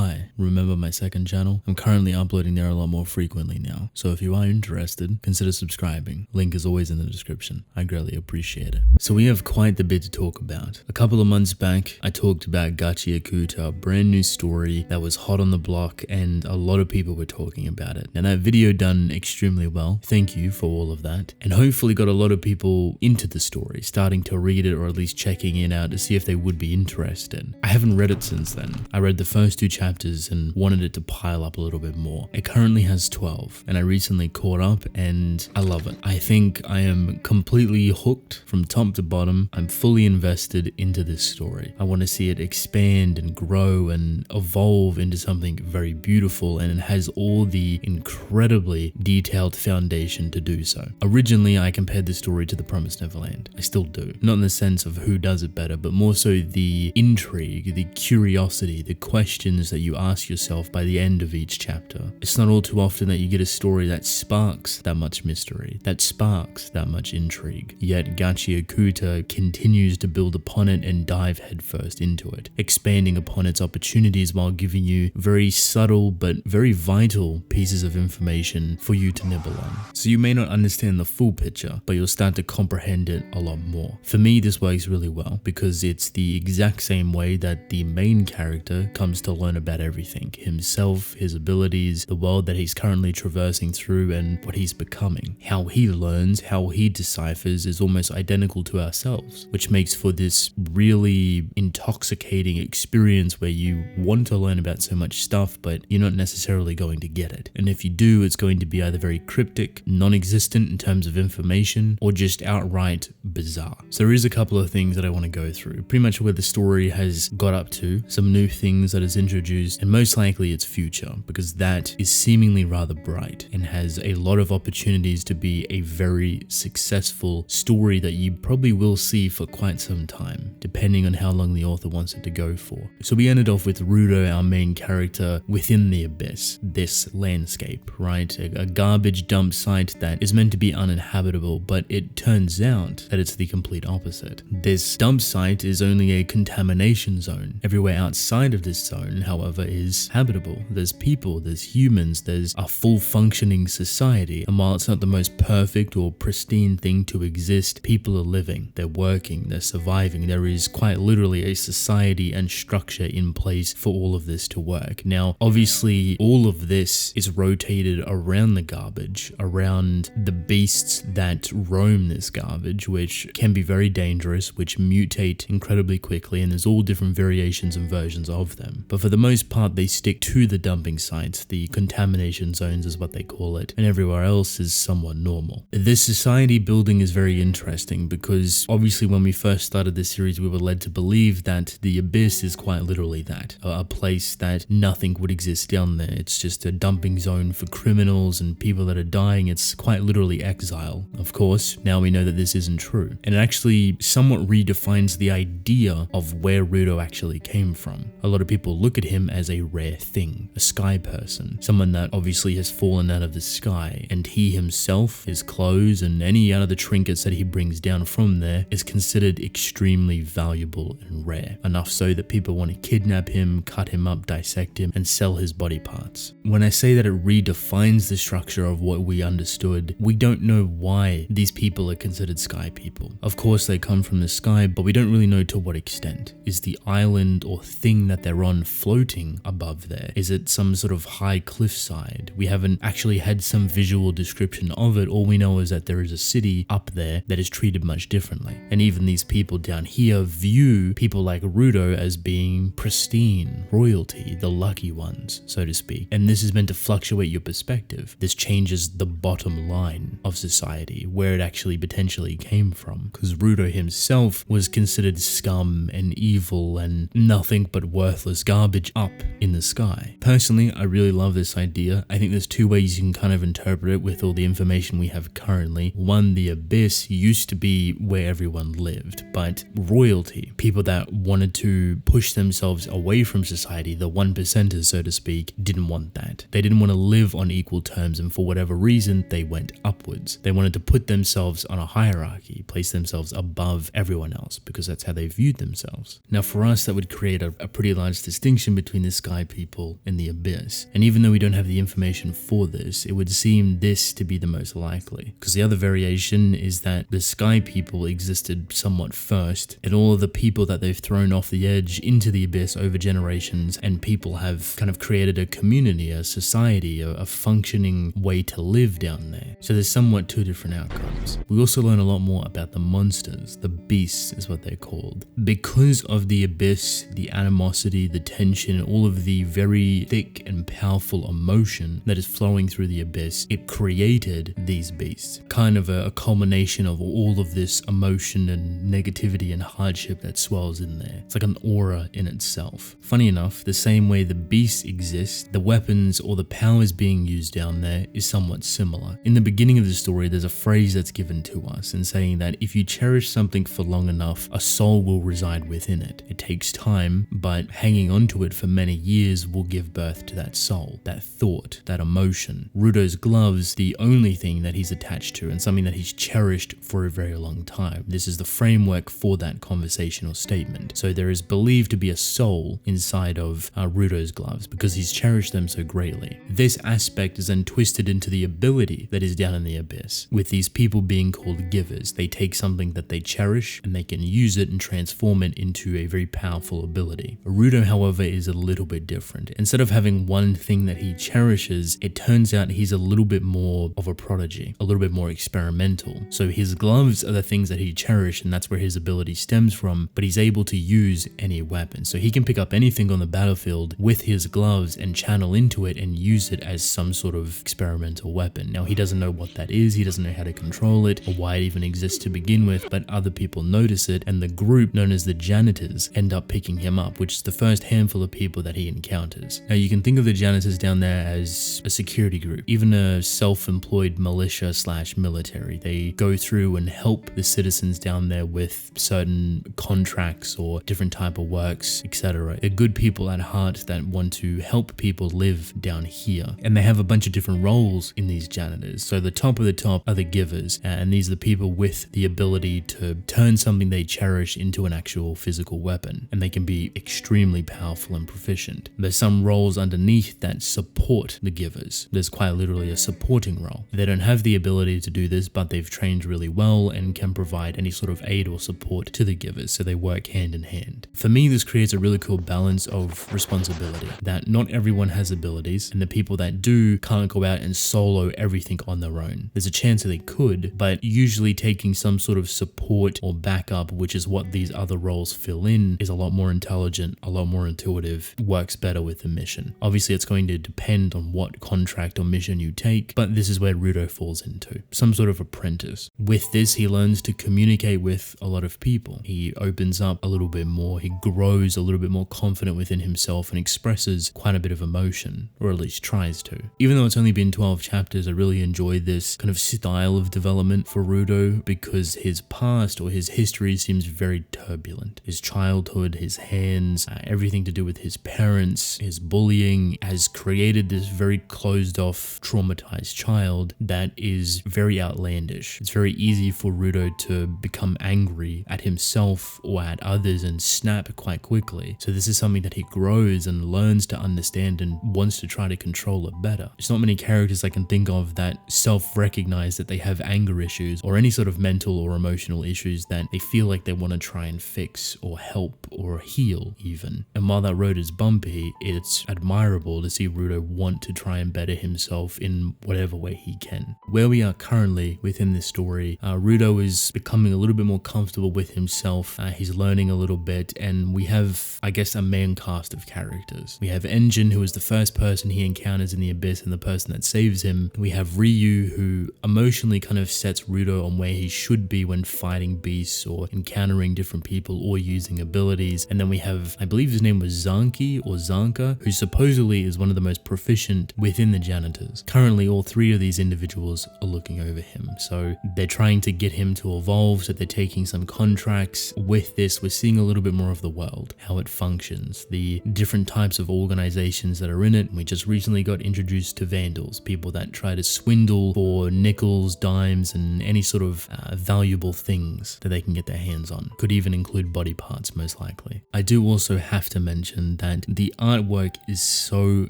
hi, remember my second channel? I'm currently uploading there a lot more frequently now, so if you are interested, consider subscribing. Link is always in the description. I greatly appreciate it. So we have quite the bit to talk about. A couple of months back, I talked about Gachiakuta, a brand new story that was hot on the block and a lot of people were talking about it. Now that video done extremely well, thank you for all of that, and hopefully got a lot of people into the story, starting to read it or at least checking it out to see if they would be interested. I haven't read it since then. I read the first 2 chapters and wanted it to pile up a little bit more. It currently has 12 and I recently caught up and I love it. I think I am completely hooked from top to bottom. I'm fully invested into this story. I want to see it expand and grow and evolve into something very beautiful, and it has all the incredibly detailed foundation to do so. Originally, I compared this story to The Promised Neverland. I still do. Not in the sense of who does it better, but more so the intrigue, the curiosity, the questions that you ask yourself by the end of each chapter. It's not all too often that you get a story that sparks that much mystery, that sparks that much intrigue. Yet Gachiakuta continues to build upon it and dive headfirst into it, expanding upon its opportunities while giving you very subtle but very vital pieces of information for you to nibble on. So you may not understand the full picture, but you'll start to comprehend it a lot more. For me, this works really well because it's the exact same way that the main character comes to learn about everything, himself, his abilities, the world that he's currently traversing through, and what he's becoming. How he learns, how he deciphers is almost identical to ourselves, which makes for this really intoxicating experience where you want to learn about so much stuff, but you're not necessarily going to get it. And if you do, it's going to be either very cryptic, non-existent in terms of information, or just outright bizarre. So there is a couple of things that I want to go through. Pretty much where the story has got up to, some new things that is introduced, and most likely its future, because that is seemingly rather bright and has a lot of opportunities to be a very successful story that you probably will see for quite some time, depending on how long the author wants it to go for. So we ended off with Rudo, our main character, within the abyss, this landscape, right? A garbage dump site that is meant to be uninhabitable, but it turns out that it's the complete opposite. This dump site is only a contamination zone. Everywhere outside of this zone, however, is habitable. There's people, there's humans, there's a full functioning society. And while it's not the most perfect or pristine thing to exist, people are living, they're working, they're surviving. There is quite literally a society and structure in place for all of this to work. Now, obviously, all of this is rotated around the garbage, around the beasts that roam this garbage, which can be very dangerous, which mutate incredibly quickly, and there's all different variations and versions of them. But for the most part, they stick to the dumping sites, the contamination zones is what they call it, and everywhere else is somewhat normal. This society building is very interesting because obviously when we first started this series, we were led to believe that the abyss is quite literally that, a place that nothing would exist down there. It's just a dumping zone for criminals and people that are dying. It's quite literally exile. Of course, now we know that this isn't true, and it actually somewhat redefines the idea of where Rudo actually came from. A lot of people look at him as a rare thing, a sky person, someone that obviously has fallen out of the sky, and he himself, his clothes, and any other trinkets that he brings down from there is considered extremely valuable and rare, enough so that people want to kidnap him, cut him up, dissect him, and sell his body parts. When I say that it redefines the structure of what we understood, we don't know why these people are considered sky people. Of course, they come from the sky, but we don't really know to what extent. Is the island or thing that they're on floating above there? Is it some sort of high cliffside? We haven't actually had some visual description of it. All we know is that there is a city up there that is treated much differently. And even these people down here view people like Rudo as being pristine, royalty, the lucky ones, so to speak. And this is meant to fluctuate your perspective. This changes the bottom line of society, where it actually potentially came from. Because Rudo himself was considered scum and evil and nothing but worthless garbage up in the sky. Personally, I really love this idea. I think there's 2 ways you can kind of interpret it with all the information we have currently. One, the abyss used to be where everyone lived, but royalty, people that wanted to push themselves away from society, the 1%ers, so to speak, didn't want that. They didn't want to live on equal terms, and for whatever reason, they went upwards. They wanted to put themselves on a hierarchy, place themselves above everyone else, because that's how they viewed themselves. Now, for us, that would create a pretty large distinction between between the Sky People and the Abyss. And even though we don't have the information for this, it would seem this to be the most likely. Because the other variation is that the Sky People existed somewhat first, and all of the people that they've thrown off the edge into the Abyss over generations, and people have kind of created a community, a society, a functioning way to live down there. So there's somewhat two different outcomes. We also learn a lot more about the monsters. The beasts is what they're called. Because of the Abyss, the animosity, the tension, all of the very thick and powerful emotion that is flowing through the Abyss, it created these beasts. Kind of a culmination of all of this emotion and negativity and hardship that swells in there. It's like an aura in itself. Funny enough, the same way the beasts exist, the weapons or the powers being used down there is somewhat similar. In the beginning of the story, there's a phrase that's given to us in saying that if you cherish something for long enough, a soul will reside within it. It takes time, but hanging onto it for many years will give birth to that soul, that thought, that emotion. Rudo's gloves, the only thing that he's attached to and something that he's cherished for a very long time. This is the framework for that conversational statement. So there is believed to be a soul inside of Rudo's gloves because he's cherished them so greatly. This aspect is then twisted into the ability that is down in the Abyss. With these people being called givers, they take something that they cherish and they can use it and transform it into a very powerful ability. Rudo, however, is a little bit different. Instead of having one thing that he cherishes, it turns out he's a little bit more of a prodigy, a little bit more experimental. So his gloves are the things that he cherished, and that's where his ability stems from, but he's able to use any weapon. So he can pick up anything on the battlefield with his gloves and channel into it and use it as some sort of experimental weapon. Now, he doesn't know what that is, he doesn't know how to control it or why it even exists to begin with, but other people notice it, and the group known as the janitors end up picking him up, which is the first handful of people that he encounters. Now, you can think of the janitors down there as a security group, even a self-employed militia / military. They go through and help the citizens down there with certain contracts or different type of works, etc. They're good people at heart that want to help people live down here, and they have a bunch of different roles in these janitors. So the top of the top are the givers, and these are the people with the ability to turn something they cherish into an actual physical weapon, and they can be extremely powerful and proficient. There's some roles underneath that support the givers. There's quite literally a supporting role. They don't have the ability to do this, but they've trained really well and can provide any sort of aid or support to the givers, so they work hand in hand. For me, this creates a really cool balance of responsibility, that not everyone has abilities, and the people that do can't go out and solo everything on their own. There's a chance that they could, but usually taking some sort of support or backup, which is what these other roles fill in, is a lot more intelligent, a lot more intuitive, works better with the mission. Obviously, it's going to depend on what contract or mission you take, but this is where Rudo falls into. Some sort of apprentice. With this, he learns to communicate with a lot of people. He opens up a little bit more, he grows a little bit more confident within himself and expresses quite a bit of emotion, or at least tries to. Even though it's only been 12 chapters, I really enjoyed this kind of style of development for Rudo because his past or his history seems very turbulent. His childhood, his hands, everything to do with his parents, his bullying has created this very closed off, traumatized child that is very outlandish. It's very easy for Rudo to become angry at himself or at others and snap quite quickly. So this is something that he grows and learns to understand and wants to try to control it better. There's not many characters I can think of that self-recognize that they have anger issues or any sort of mental or emotional issues that they feel like they want to try and fix or help or heal even. And while that road is bumpy, it's admirable to see Rudo want to try and better himself in whatever way he can. Where we are currently within this story, Rudo is becoming a little bit more comfortable with himself. He's learning a little bit, and we have, I guess, a main cast of characters. We have Engine, who is the first person he encounters in the Abyss and the person that saves him. We have Ryu, who emotionally kind of sets Rudo on where he should be when fighting beasts or encountering different people or using abilities. And then we have, I believe his name was Zanki or Zanka, who supposedly is one of the most proficient within the janitors. Currently, all three of these individuals are looking over him. So they're trying to get him to evolve, so they're taking some contracts. With this, we're seeing a little bit more of the world, how it functions, the different types of organizations that are in it. We just recently got introduced to vandals, people that try to swindle for nickels, dimes, and any sort of valuable things that they can get their hands on. Could even include body parts, most likely. I do also have to mention that the artwork is so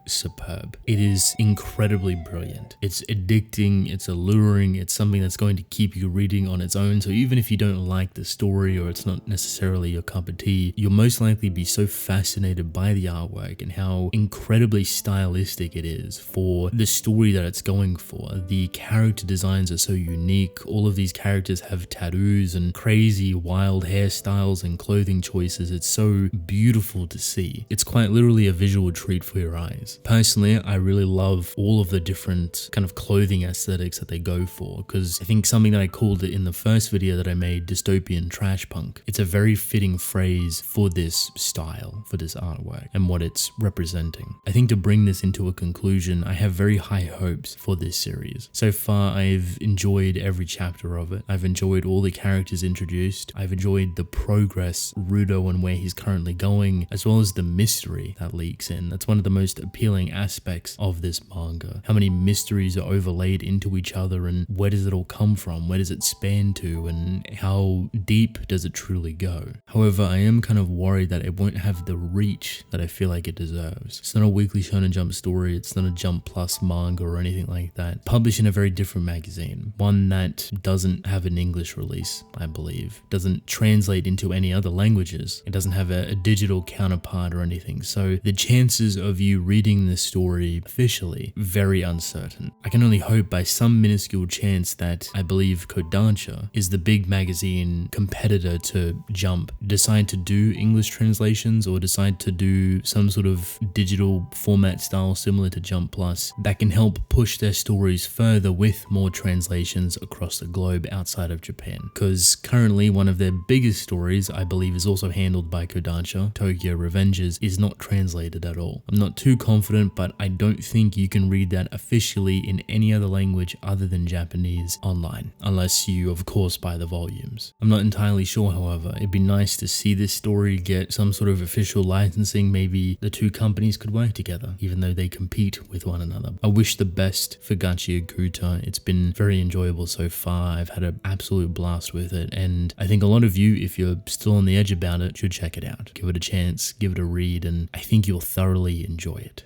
superb. It is incredibly brilliant. It's addicting, it's alluring, it's something that's going to keep you reading on its own. So even if you don't like the story or it's not necessarily your cup of tea, you'll most likely be so fascinated by the artwork and how incredibly stylistic it is for the story that it's going for. The character designs are so unique. All of these characters have tattoos and crazy wild hairstyles and clothing choices. It's so beautiful to see. It's quite literally a visual treat for your eyes. Personally, I really love all of the different kind of clothing aesthetics that they go for, because I think something that I called it in the first video that I made, dystopian trash punk, it's a very fitting phrase for this style, for this artwork and what it's representing. I think to bring this into a conclusion, I have very high hopes for this series. So far, I've enjoyed every chapter of it. I've enjoyed all the characters introduced. I've enjoyed the progress, Rudo and where he's currently going, as well as the mystery that leaks in. That's one of the most appealing aspects of this manga. How many mysteries are overlaid into each other, and where does it all come from? Where does it span to, and how deep does it truly go? However, I am kind of worried that it won't have the reach that I feel like it deserves. It's not a weekly Shonen Jump story. It's not a Jump Plus manga or anything like that. Published in a very different magazine, one that doesn't have an English release, I believe, doesn't translate into any other languages. It doesn't have a digital counterpart or anything. So the chances of you reading this story officially, very uncertain. I can only hope by some minuscule chance that I believe Kodansha is the big magazine competitor to Jump, decide to do English translations or decide to do some sort of digital format style similar to Jump Plus that can help push their stories further with more translations across the globe outside of Japan. Because currently one of their biggest stories, I believe, is also handled by Kodansha, Tokyo Revengers, is not translated at all. I'm not too confident, but I don't think you can read that officially in any other language other than Japanese online, unless you of course buy the volumes. I'm not entirely sure, however. It'd be nice to see this story get some sort of official licensing. Maybe the two companies could work together, even though they compete with one another. I wish the best for Gachiakuta. It's been very enjoyable so far. I've had an absolute blast with it, and I think a lot of you, if you're still on the edge about it, should check it out. Give it a chance, give it a read, and I think you'll thoroughly enjoy it.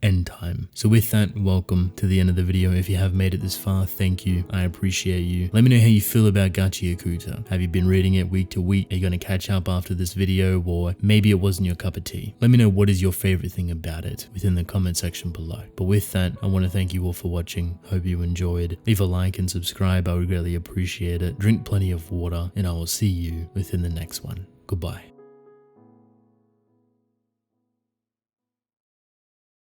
End time. So with that, welcome to the end of the video. If you have made it this far, thank you. I appreciate you. Let me know how you feel about Gachiakuta. Have you been reading it week to week? Are you going to catch up after this video, or maybe it wasn't your cup of tea? Let me know what is your favorite thing about it within the comment section below. But with that, I want to thank you all for watching. Hope you enjoyed. Leave a like and subscribe. I would greatly appreciate it. Drink plenty of water, and I will see you within the next one. Goodbye.